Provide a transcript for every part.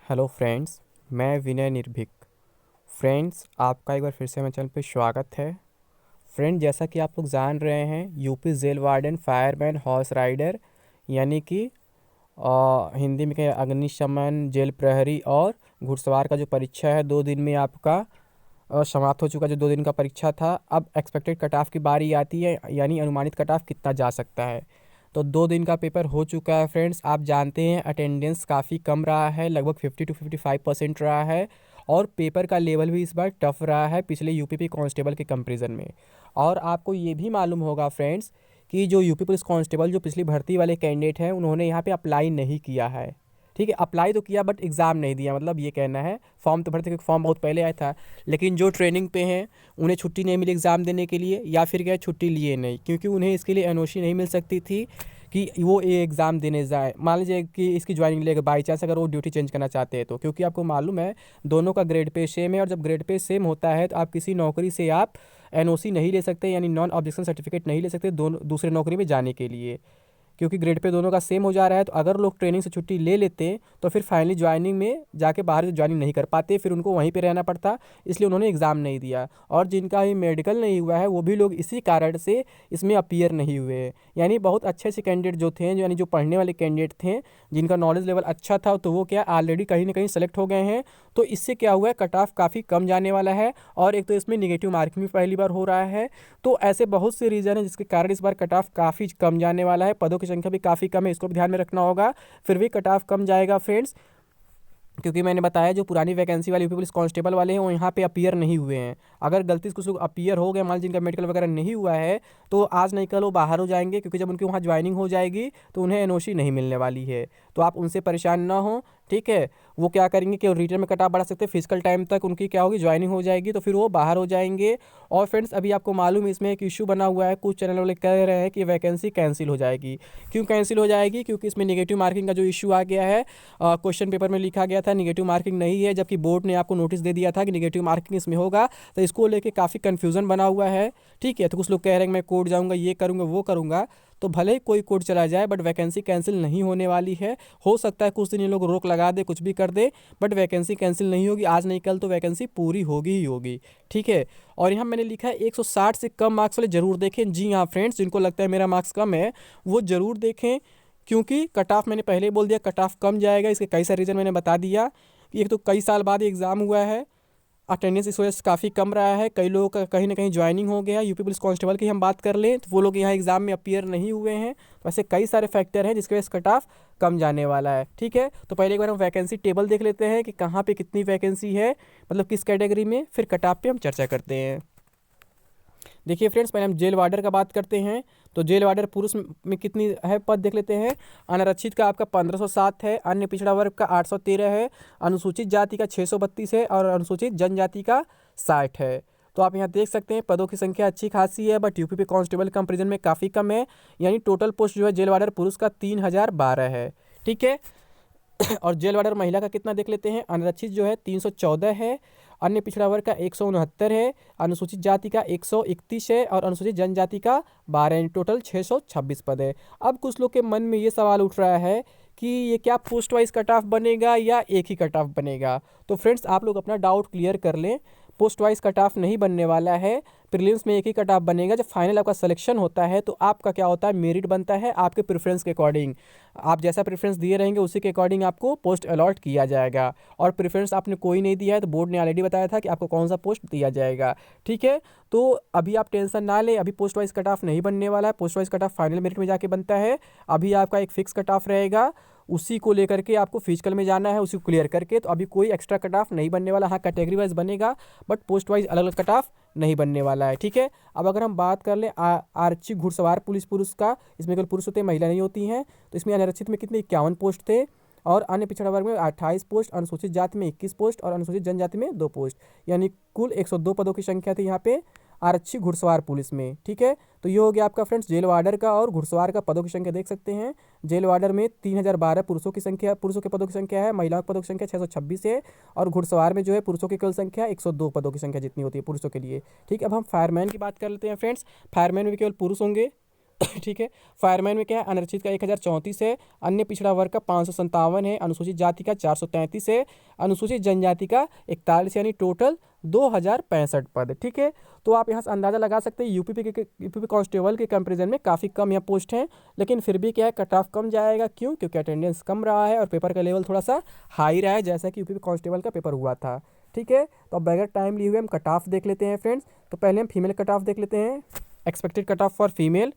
Hello friends, मैं विनय निर्भीक। Friends, आपका एक बार फिर से मेरे चैनल पे स्वागत है। फ्रेंड, जैसा कि आप लोग जान रहे हैं, UP jail warden, fireman, horse rider यानी कि हिंदी में कहें अग्निशमन, जेल प्रहरी और घुड़सवार का जो परीक्षा है 2 दिन में आपका समाप्त हो चुका। जो 2 दिन का परीक्षा था, अब एक्सपेक्टेड कट ऑफ की बारी आती है, यानी अनुमानित कट ऑफ कितना जा सकता है। तो 2 दिन का पेपर हो चुका है फ्रेंड्स। आप जानते हैं अटेंडेंस काफ़ी कम रहा है, लगभग 50 to 55% रहा है। और पेपर का लेवल भी इस बार टफ रहा है पिछले यूपी कांस्टेबल के कंपैरिजन में। और आपको ये भी मालूम होगा फ्रेंड्स कि जो यूपी पुलिस कांस्टेबल जो पिछली भर्ती वाले कैंडिडेट हैं, उन्होंने यहाँ पे अप्लाई नहीं किया है। ठीक है, अप्लाई तो किया बट एग्ज़ाम नहीं दिया, मतलब ये कहना है। फॉर्म तो भरते, क्योंकि फॉर्म बहुत पहले आया था। लेकिन जो ट्रेनिंग पे हैं उन्हें छुट्टी नहीं मिली एग्ज़ाम देने के लिए, या फिर क्या छुट्टी लिए नहीं, क्योंकि उन्हें इसके लिए एनओसी नहीं मिल सकती थी कि वो ये एग्ज़ाम देने जाए। मान लीजिए कि इसकी ज्वाइनिंग लेकर बाई चांस अगर वो ड्यूटी चेंज करना चाहते हैं तो, क्योंकि आपको मालूम है दोनों का ग्रेड पे सेम है। और जब ग्रेड पे सेम होता है तो आप किसी नौकरी से आप एनओसी नहीं ले सकते, यानी नॉन ऑब्जेक्शन सर्टिफिकेट नहीं ले सकते दोनों दूसरे नौकरी में जाने के लिए, क्योंकि ग्रेड पे दोनों का सेम हो जा रहा है। तो अगर लोग ट्रेनिंग से छुट्टी ले लेते तो फिर फाइनली ज्वाइनिंग में जाके बाहर से ज्वाइनिंग नहीं कर पाते, फिर उनको वहीं पे रहना पड़ता। इसलिए उन्होंने एग्ज़ाम नहीं दिया। और जिनका ही मेडिकल नहीं हुआ है वो भी लोग इसी कारण से इसमें अपीयर नहीं हुए हैं। यानी बहुत अच्छे अच्छे कैंडिडेट जो थे, यानी जो पढ़ने वाले कैंडिडेट थे, जिनका नॉलेज लेवल अच्छा था, तो वो क्या ऑलरेडी कहीं ना कहीं सेलेक्ट हो गए हैं। तो इससे क्या हुआ है, कट ऑफ काफ़ी कम जाने वाला है। और एक तो इसमें निगेटिव मार्किंग भी पहली बार हो रहा है। तो ऐसे बहुत से रीज़न है जिसके कारण इस बार कट ऑफ काफ़ी कम जाने वाला है। पदों की संख्या भी काफ़ी कम है, इसको भी ध्यान में रखना होगा। फिर भी कट ऑफ कम जाएगा फ्रेंड्स, क्योंकि मैंने बताया जो पुरानी वैकेंसी वाले यूपी पुलिस कांस्टेबल वाले हैं वो यहाँ पे अपीयर नहीं हुए हैं। अगर गलती से कुछ लोग अपीयर हो गए, मान लीजिए जिनका मेडिकल वगैरह नहीं हुआ है, तो आज नहीं कल वो बाहर हो जाएंगे, क्योंकि जब उनकी वहाँ ज्वाइनिंग हो जाएगी तो उन्हें एनओसी नहीं मिलने वाली है। तो आप उनसे परेशान ना हो, ठीक है। वो क्या करेंगे कि रिटर्न में कट ऑफ बढ़ा सकते हैं, फिजिकल टाइम तक उनकी क्या होगी, ज्वाइनिंग हो जाएगी, तो फिर वो बाहर हो जाएंगे। और फ्रेंड्स, अभी आपको मालूम है इसमें एक इशू बना हुआ है, कुछ चैनल वाले कह रहे हैं कि वैकेंसी कैंसिल हो जाएगी। क्यों कैंसिल हो जाएगी? क्योंकि इसमें निगेटिव मार्किंग का जो इशू आ गया है, क्वेश्चन पेपर में लिखा गया था निगेटिव मार्किंग नहीं है, जबकि बोर्ड ने आपको नोटिस दे दिया था कि निगेटिव मार्किंग इसमें होगा। तो इसको लेके काफ़ी कन्फ्यूज़न बना हुआ है, ठीक है। तो कुछ लोग कह रहे हैं कि मैं कोर्ट जाऊँगा, ये करूँगा, वो करूँगा। तो भले ही कोई कोर्ट चला जाए, बट वैकेंसी कैंसिल नहीं होने वाली है। हो सकता है कुछ दिन ये लोग रोक लगा दे, कुछ भी कर दे, बट वैकेंसी कैंसिल नहीं होगी। आज नहीं कल तो वैकेंसी पूरी होगी ही होगी, ठीक है। और यहाँ मैंने लिखा है 160 से कम मार्क्स वाले जरूर देखें। जी हाँ फ्रेंड्स, जिनको लगता है मेरा मार्क्स कम है वो ज़रूर देखें, क्योंकि कट ऑफ मैंने पहले ही बोल दिया, कट ऑफ कम जाएगा। इसके कई सारे रीज़न मैंने बता दिया कि एक तो कई साल बाद एग्ज़ाम हुआ है, अटेंडेंस इस वजह से काफ़ी कम रहा है, कई लोगों का कहीं ना कहीं ज्वाइनिंग हो गया। यूपी पुलिस कांस्टेबल की हम बात कर लें तो वो लोग यहाँ एग्ज़ाम में अपीयर नहीं हुए हैं। तो ऐसे कई सारे फैक्टर हैं जिसकी वजह से कट ऑफ कम जाने वाला है, ठीक है। तो पहले एक बार हम वैकेंसी टेबल देख लेते हैं कि कहाँ पे कितनी वैकेंसी है, मतलब किस कैटेगरी में, फिर कट ऑफ पे हम चर्चा करते हैं। देखिए फ्रेंड्स, पहले हम जेल वार्डर का बात करते हैं। तो जेल वार्डर पुरुष में कितनी है पद देख लेते हैं। अनारक्षित का आपका 1507 है, अन्य पिछड़ा वर्ग का 813 है, अनुसूचित जाति का 632 है और अनुसूचित जनजाति का 60 है। तो आप यहाँ देख सकते हैं पदों की संख्या अच्छी खासी है, बट यूपी पे कांस्टेबल कंपेरिजन में काफ़ी कम है। यानी टोटल पोस्ट जो है जेल वार्डर पुरुष का 3012 है, ठीक है। और जेल वार्डर महिला का कितना देख लेते हैं। अनारक्षित जो है 314 है, अन्य पिछड़ा वर्ग का 169 है, अनुसूचित जाति का 131 है और अनुसूचित जनजाति का 12, टोटल 626 पद है। अब कुछ लोग के मन में ये सवाल उठ रहा है कि ये क्या पोस्ट वाइज कट ऑफ बनेगा या एक ही कट ऑफ बनेगा। तो फ्रेंड्स, आप लोग अपना डाउट क्लियर कर लें, पोस्ट वाइज कट ऑफ नहीं बनने वाला है। प्रीलिम्स में एक ही कट ऑफ बनेगा। जब फाइनल आपका सिलेक्शन होता है तो आपका क्या होता है, मेरिट बनता है आपके प्रेफरेंस के अकॉर्डिंग। आप जैसा प्रेफरेंस दिए रहेंगे उसी के अकॉर्डिंग आपको पोस्ट अलॉट किया जाएगा। और प्रेफरेंस आपने कोई नहीं दिया है तो बोर्ड ने ऑलरेडी बताया था कि आपको कौन सा पोस्ट दिया जाएगा, ठीक है। तो अभी आप टेंशन ना लें, अभी पोस्ट वाइज कट ऑफ नहीं बनने वाला है। Post wise cut off final merit में जाके बनता है। अभी आपका एक फिक्स कट ऑफ रहेगा, उसी को लेकर के आपको फिजिकल में जाना है, उसी को क्लियर करके। तो अभी कोई एक्स्ट्रा कट ऑफ नहीं बनने वाला। हाँ, कैटेगरी वाइज बनेगा, बट पोस्ट वाइज अलग अलग कट ऑफ नहीं बनने वाला है, ठीक है। अब अगर हम बात कर लें आरक्षी घुड़सवार पुलिस पुरुष का, इसमें केवल पुरुष होते हैं, महिला नहीं होती हैं। तो इसमें अनारक्षित में कितने 51 पोस्ट थे, और अन्य पिछड़ा वर्ग में 28 पोस्ट, अनुसूचित जाति में 21 पोस्ट और अनुसूचित जनजाति में 2 पोस्ट, यानी कुल 102 पदों की संख्या थी यहाँ पे आरक्षी घुड़सवार पुलिस में, ठीक है। तो ये हो गया आपका फ्रेंड्स जेल वार्डर का और घुड़सवार का पदों की संख्या देख सकते हैं। जेल वार्डर में 3012 पुरुषों की संख्या, पुरुषों के पदों की संख्या है, महिलाओं के पदों की संख्या 626 है। और घुड़सवार में जो है पुरुषों की कुल संख्या 102 पदों की संख्या जितनी होती है पुरुषों के लिए, ठीक है। अब हम फायरमैन की बात कर लेते हैं फ्रेंड्स। फायरमैन में केवल पुरुष होंगे, ठीक है। फायरमैन में क्या है, अनारक्षित का 1034 है, अन्य पिछड़ा वर्ग का 557 है, अनुसूचित जाति का 433 है, अनुसूचित जनजाति का 41, यानी टोटल 2065 पद। ठीक है। तो आप यहाँ से अंदाज़ा लगा सकते हैं यूपी कांस्टेबल के कंपेरिजन में काफ़ी कम यहाँ पोस्ट हैं, लेकिन फिर भी क्या है, कट ऑफ कम जाएगा। क्यों? क्योंकि अटेंडेंस कम रहा है और पेपर का लेवल थोड़ा सा हाई रहा है, जैसा कि यूपी कांस्टेबल का पेपर हुआ था। ठीक है। तो अब बगैर टाइम लिए हुए हम कट ऑफ देख लेते हैं फ्रेंड्स। तो पहले हम फीमेल कट ऑफ देख लेते हैं, expected cut off for female.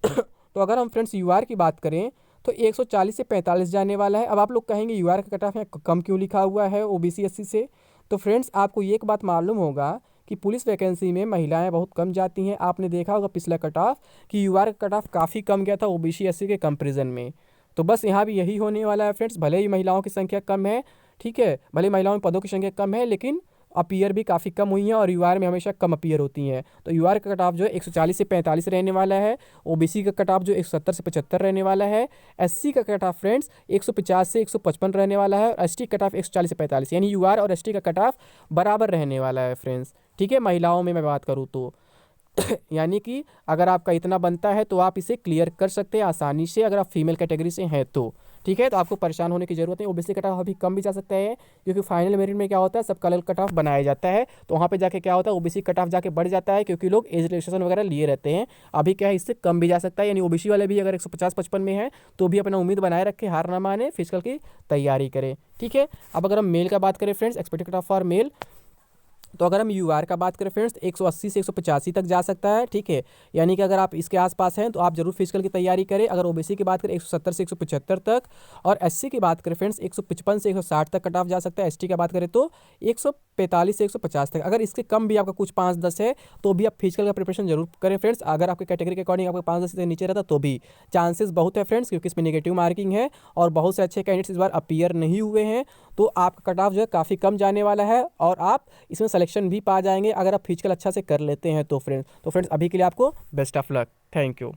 तो अगर हम फ्रेंड्स यूआर की बात करें तो 140 से 45 जाने वाला है। अब आप लोग कहेंगे यूआर का कट ऑफ यहाँ कम क्यों लिखा हुआ है ओबीसी एससी से? तो फ्रेंड्स आपको ये एक बात मालूम होगा कि पुलिस वैकेंसी में महिलाएं बहुत कम जाती हैं। आपने देखा होगा पिछला कट ऑफ कि यूआर का कट ऑफ काफ़ी कम गया था ओबीसी एससी के कंपेरिजन में। तो बस यहाँ भी यही होने वाला है फ्रेंड्स। भले ही महिलाओं की संख्या कम है, ठीक है, भले महिलाओं में पदों की संख्या कम है, लेकिन अपीयर भी काफ़ी कम हुई हैं और यूआर में हमेशा कम अपीयर होती हैं। तो यूआर का कट ऑफ जो है 140 से 45 रहने वाला है। ओबीसी का कट ऑफ जो 170 से 75 रहने वाला है। एससी का कट ऑफ फ्रेंड्स 150 से 155 रहने वाला है। और एसटी कट ऑफ 140 से 45, यानी यूआर और एसटी का कट ऑफ बराबर रहने वाला है फ्रेंड्स। ठीक है, महिलाओं में मैं बात करूँ तो यानी कि अगर आपका इतना बनता है तो आप इसे क्लियर कर सकते हैं आसानी से, अगर आप फीमेल कैटेगरी से हैं तो। ठीक है, तो आपको परेशान होने की जरूरत नहीं। ओबीसी कट ऑफ अभी कम भी जा सकता है, क्योंकि फाइनल मेरिट में क्या होता है, सबका अलग कट ऑफ बनाया जाता है। तो वहाँ पे जाके क्या होता है, ओबीसी कट ऑफ जाके बढ़ जाता है, क्योंकि लोग एज रिलैक्सेशन वगैरह लिए रहते हैं। अभी क्या है, इससे कम भी जा सकता है। यानी ओबीसी वाले भी अगर 150-55 में है तो भी अपना उम्मीद बनाए रखे, हार ना माने, फिजिकल की तैयारी करें। ठीक है। अब अगर हम मेल का बात करें friends, expected cut off for male, तो अगर हम यूआर का बात करें फ्रेंड्स 180 से 185 तक जा सकता है। ठीक है, यानी कि अगर आप इसके आसपास हैं तो आप जरूर फिजिकल की तैयारी करें। अगर ओबीसी की बात करें 170 से 175 तक, और एससी की बात करें फ्रेंड्स 155 से 160 तक कट ऑफ जा सकता है। एसटी की बात करें तो 145 से 150 तक। अगर इसके कम भी आपका कुछ 5-10 है तो भी आप फिजिकल का प्रिपरेशन जरूर करें फ्रेंड्स। अगर आपके कैटेगरी के अकॉर्डिंग आपका 5-10 से नीचे रहता तो भी चांसेस बहुत है फ्रेंड्स, क्योंकि इसमें नेगेटिव मार्किंग है और बहुत से अच्छे कैंडिडेट्स इस बार अपीयर नहीं हुए हैं। तो आपका कट ऑफ जो है काफ़ी कम जाने वाला है और आप इसमें सिलेक्शन भी पा जाएंगे अगर आप फिजिकल अच्छा से कर लेते हैं तो फ्रेंड्स। अभी के लिए आपको best of luck. Thank you.